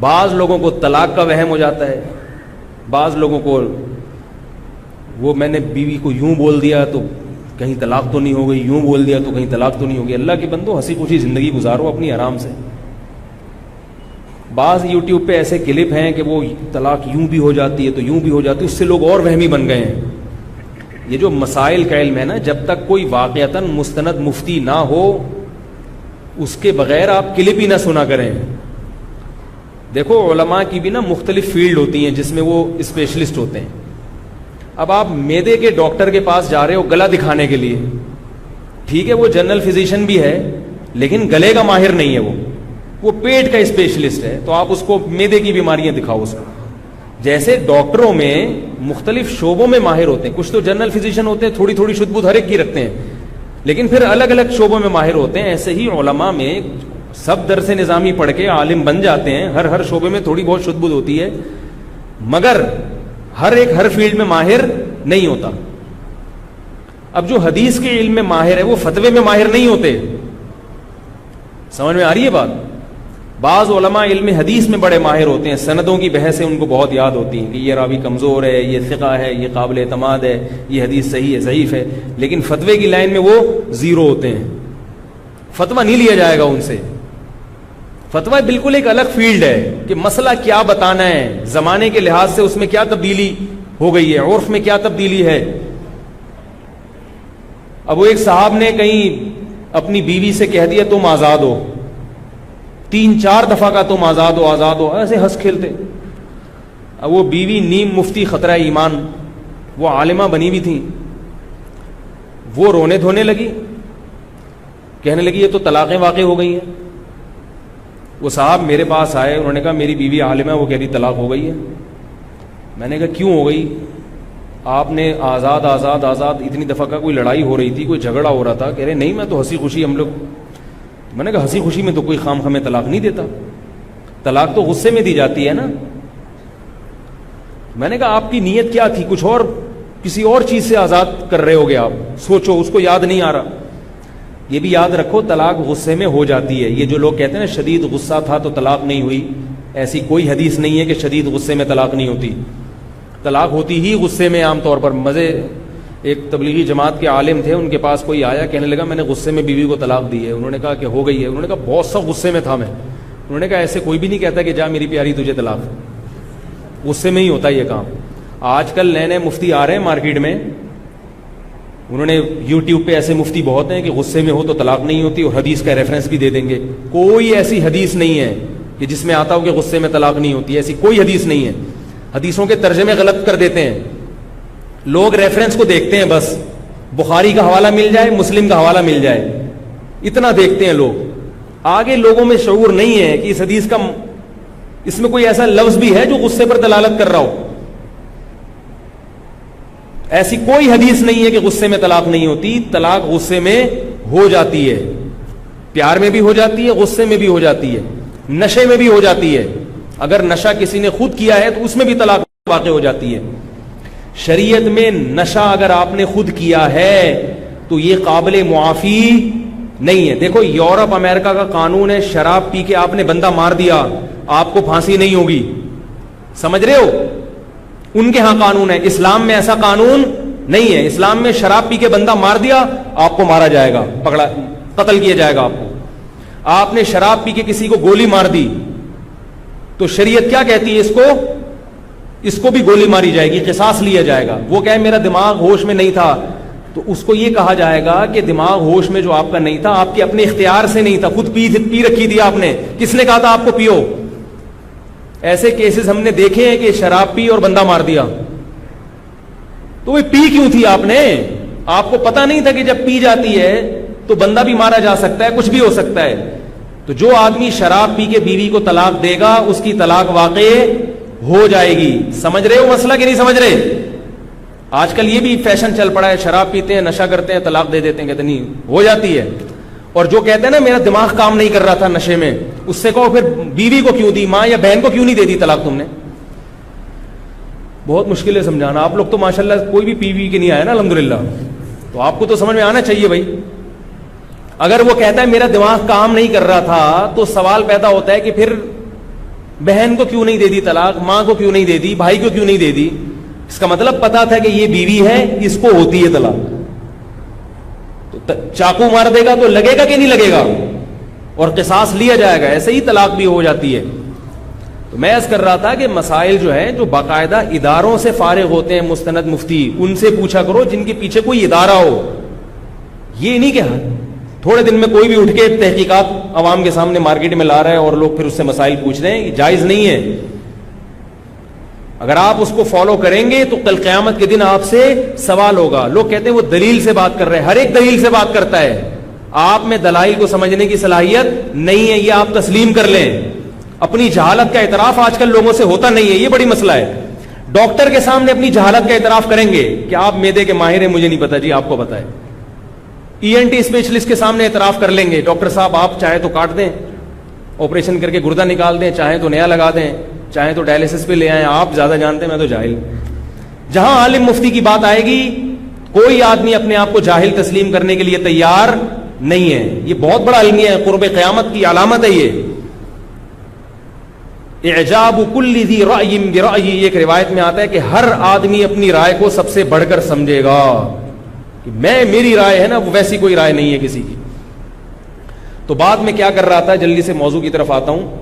بعض لوگوں کو طلاق کا وہم ہو جاتا ہے, بعض لوگوں کو وہ میں نے بیوی کو یوں بول دیا تو کہیں طلاق تو نہیں ہو گئی, یوں بول دیا تو کہیں طلاق تو نہیں ہوگی. اللہ کے بندو ہنسی خوشی زندگی گزارو اپنی آرام سے. بعض یوٹیوب پہ ایسے کلپ ہیں کہ وہ طلاق یوں بھی ہو جاتی ہے تو یوں بھی ہو جاتی ہے, اس سے لوگ اور وہمی بن گئے ہیں. یہ جو مسائل کا علم ہے نا, جب تک کوئی واقعتاً مستند مفتی نہ ہو اس کے بغیر آپ کلپ ہی نہ سنا کریں. دیکھو علماء کی بھی نا مختلف فیلڈ ہوتی ہیں جس میں وہ اسپیشلسٹ ہوتے ہیں. اب آپ معدے کے ڈاکٹر کے پاس جا رہے ہو گلا دکھانے کے لیے, ٹھیک ہے وہ جنرل فزیشین بھی ہے لیکن گلے کا ماہر نہیں ہے, وہ پیٹ کا اسپیشلسٹ ہے, تو آپ اس کو معدے کی بیماریاں دکھاؤ اس کو. جیسے ڈاکٹروں میں مختلف شعبوں میں ماہر ہوتے ہیں, کچھ تو جنرل فزیشین ہوتے ہیں تھوڑی تھوڑی شدھ بدھ ہر ایک کی رکھتے ہیں, لیکن پھر الگ الگ شعبوں میں ماہر ہوتے ہیں. ایسے ہی علماء میں سب درس نظامی پڑھ کے عالم بن جاتے ہیں, ہر شعبے میں تھوڑی بہت شدھ بدھ ہوتی ہے, مگر ہر فیلڈ میں ماہر نہیں ہوتا. اب جو حدیث کے علم میں ماہر ہے وہ فتوے میں ماہر نہیں ہوتے. سمجھ میں آ رہی ہے بات؟ بعض علماء علم حدیث میں بڑے ماہر ہوتے ہیں, سندوں کی بحثیں ان کو بہت یاد ہوتی ہیں کہ یہ راوی کمزور ہے, یہ ثقہ ہے, یہ قابل اعتماد ہے, یہ حدیث صحیح ہے ضعیف ہے, لیکن فتوے کی لائن میں وہ زیرو ہوتے ہیں, فتویٰ نہیں لیا جائے گا ان سے. فتویٰ بالکل ایک الگ فیلڈ ہے کہ مسئلہ کیا بتانا ہے, زمانے کے لحاظ سے اس میں کیا تبدیلی ہو گئی ہے, عرف میں کیا تبدیلی ہے. اب وہ ایک صاحب نے کہیں اپنی بیوی سے کہہ دیا تم آزاد ہو, 3-4 دفعہ کا تم آزاد ہو آزاد ہو, ایسے ہنس کھیلتے. اب وہ بیوی نیم مفتی خطرہ ایمان, وہ عالمہ بنی ہوئی تھی, وہ رونے دھونے لگی, کہنے لگی یہ تو طلاقیں واقع ہو گئی ہیں. وہ صاحب میرے پاس آئے, انہوں نے کہا میری بیوی عالمہ ہے, وہ کہہ رہی طلاق ہو گئی ہے. میں نے کہا کیوں ہو گئی؟ آپ نے آزاد آزاد آزاد اتنی دفعہ کا, کوئی لڑائی ہو رہی تھی, کوئی جھگڑا ہو رہا تھا؟ کہہ رہے نہیں میں تو ہنسی خوشی ہم لوگ. میں نے کہا ہنسی خوشی میں تو کوئی خام خامے طلاق نہیں دیتا, طلاق تو غصے میں دی جاتی ہے نا. میں نے کہا آپ کی نیت کیا تھی, کچھ اور کسی اور چیز سے آزاد کر رہے ہوگے آپ, سوچو, اس کو یاد نہیں آ رہا. یہ بھی یاد رکھو طلاق غصے میں ہو جاتی ہے. یہ جو لوگ کہتے ہیں نا شدید غصہ تھا تو طلاق نہیں ہوئی, ایسی کوئی حدیث نہیں ہے کہ شدید غصے میں طلاق نہیں ہوتی. طلاق ہوتی ہی غصے میں عام طور پر. مزے ایک تبلیغی جماعت کے عالم تھے, ان کے پاس کوئی آیا, کہنے لگا میں نے غصے میں بیوی کو طلاق دی ہے. انہوں نے کہا کہ ہو گئی ہے. انہوں نے کہا بہت سخت غصے میں تھا میں. انہوں نے کہا ایسے کوئی بھی نہیں کہتا کہ جا میری پیاری تجھے طلاق, غصے میں ہی ہوتا یہ کام. آج کل نئے نئے مفتی آ رہے ہیں مارکیٹ میں, انہوں نے یوٹیوب پہ ایسے مفتی بہت ہیں کہ غصے میں ہو تو طلاق نہیں ہوتی, اور حدیث کا ریفرنس بھی دے دیں گے. کوئی ایسی حدیث نہیں ہے کہ جس میں آتا ہو کہ غصے میں طلاق نہیں ہوتی, ایسی کوئی حدیث نہیں ہے. حدیثوں کے ترجمے غلط کر دیتے ہیں لوگ, ریفرنس کو دیکھتے ہیں بس, بخاری کا حوالہ مل جائے, مسلم کا حوالہ مل جائے, اتنا دیکھتے ہیں لوگ. آگے لوگوں میں شعور نہیں ہے کہ اس حدیث کا, اس میں کوئی ایسا لفظ بھی ہے جو غصے پر دلالت کر رہا ہو. ایسی کوئی حدیث نہیں ہے کہ غصے میں طلاق نہیں ہوتی. طلاق غصے میں ہو جاتی ہے, پیار میں بھی ہو جاتی ہے, غصے میں بھی ہو جاتی ہے, نشے میں بھی ہو جاتی ہے. اگر نشہ کسی نے خود کیا ہے تو اس میں بھی طلاق واقع ہو جاتی ہے. شریعت میں نشہ اگر آپ نے خود کیا ہے تو یہ قابل معافی نہیں ہے. دیکھو یورپ امریکہ کا قانون ہے, شراب پی کے آپ نے بندہ مار دیا آپ کو پھانسی نہیں ہوگی, سمجھ رہے ہو؟ ان کے ہاں قانون ہے. اسلام میں ایسا قانون نہیں ہے. اسلام میں شراب پی کے بندہ مار دیا آپ کو مارا جائے گا, پکڑا قتل کیا جائے گا آپ کو. آپ نے شراب پی کے کسی کو گولی مار دی تو شریعت کیا کہتی ہے, اس کو بھی گولی ماری جائے گی, قصاص لیا جائے گا. وہ کہے میرا دماغ ہوش میں نہیں تھا تو اس کو یہ کہا جائے گا کہ دماغ ہوش میں جو آپ کا نہیں تھا, آپ کے اپنے اختیار سے نہیں تھا, خود پی رکھی تھی آپ نے, کس نے کہا تھا آپ کو پیو؟ ایسے کیسز ہم نے دیکھے ہیں کہ شراب پی اور بندہ مار دیا. تو وہ پی کیوں تھی آپ نے؟ آپ کو پتا نہیں تھا کہ جب پی جاتی ہے تو بندہ بھی مارا جا سکتا ہے, کچھ بھی ہو سکتا ہے. تو جو آدمی شراب پی کے بیوی کو طلاق دے گا اس کی طلاق واقع ہو جائے گی. سمجھ رہے ہو مسئلہ کہ نہیں سمجھ رہے؟ آج کل یہ بھی فیشن چل پڑا ہے, شراب پیتے ہیں, نشہ کرتے ہیں, طلاق دے دیتے ہیں, کہتے نہیں ہو جاتی ہے. اور جو کہتے ہیں نا میرا دماغ کام نہیں کر رہا تھا نشے میں, اس سے کہو پھر بیوی کو کیوں دی, ماں یا بہن کو کیوں نہیں دے دی طلاق تم نے؟ بہت مشکل ہے سمجھانا. آپ لوگ تو ماشاءاللہ کوئی بھی پی وی کے نہیں آیا نا الحمدللہ, تو آپ کو تو سمجھ میں آنا چاہیے بھائی. اگر وہ کہتا ہے میرا دماغ کام نہیں کر رہا تھا تو سوال پیدا ہوتا ہے کہ پھر بہن کو کیوں نہیں دے دی طلاق, ماں کو کیوں نہیں دے دی, بھائی کو کیوں نہیں دے دی؟ اس کا مطلب پتا تھا کہ یہ بیوی ہے, اس کو ہوتی ہے طلاق. تو چاقو مار دے گا تو لگے گا کہ نہیں لگے گا, اور قصاص لیا جائے گا. ایسے ہی طلاق بھی ہو جاتی ہے. تو میں عرض کر رہا تھا کہ مسائل جو ہیں جو باقاعدہ اداروں سے فارغ ہوتے ہیں, مستند مفتی, ان سے پوچھا کرو جن کے پیچھے کوئی ادارہ ہو. یہ نہیں کہ تھوڑے دن میں کوئی بھی اٹھ کے تحقیقات عوام کے سامنے مارکیٹ میں لا رہا ہے اور لوگ پھر اس سے مسائل پوچھ رہے ہیں. یہ جائز نہیں ہے. اگر آپ اس کو فالو کریں گے تو کل قیامت کے دن آپ سے سوال ہوگا. لوگ کہتے ہیں وہ دلیل سے بات کر رہے ہیں, ہر ایک دلیل سے بات کرتا ہے. آپ میں دلائل کو سمجھنے کی صلاحیت نہیں ہے, یہ آپ تسلیم کر لیں. اپنی جہالت کا اعتراف آج کل لوگوں سے ہوتا نہیں ہے, یہ بڑی مسئلہ ہے. ڈاکٹر کے سامنے اپنی جہالت کا اعتراف کریں گے کہ آپ معدے کے ماہر ہیں, مجھے نہیں پتا, جی آپ کو پتا ہے. ENT اسپیشلسٹ کے سامنے اعتراف کر لیں گے, ڈاکٹر صاحب آپ چاہے تو کاٹ دیں, آپریشن کر کے گردہ نکال دیں, چاہیں تو نیا لگا دیں, چاہیں تو ڈائلسس پہ لے آئیں, آپ زیادہ جانتے ہیں, میں تو جاہل. جہاں عالم مفتی کی بات آئے گی کوئی آدمی اپنے آپ کو جاہل تسلیم کرنے کے لیے تیار نہیں ہے. یہ بہت بڑا المیہ ہے, قرب قیامت کی علامت ہے. یہ اعجاب کل ذی رأی برأی, ایک روایت میں آتا ہے کہ ہر آدمی اپنی رائے کو سب سے بڑھ کر سمجھے گا کہ میری رائے ہے نا, وہ ویسی کوئی رائے نہیں ہے کسی کی. تو بعد میں کیا کر رہا تھا, جلدی سے موضوع کی طرف آتا ہوں.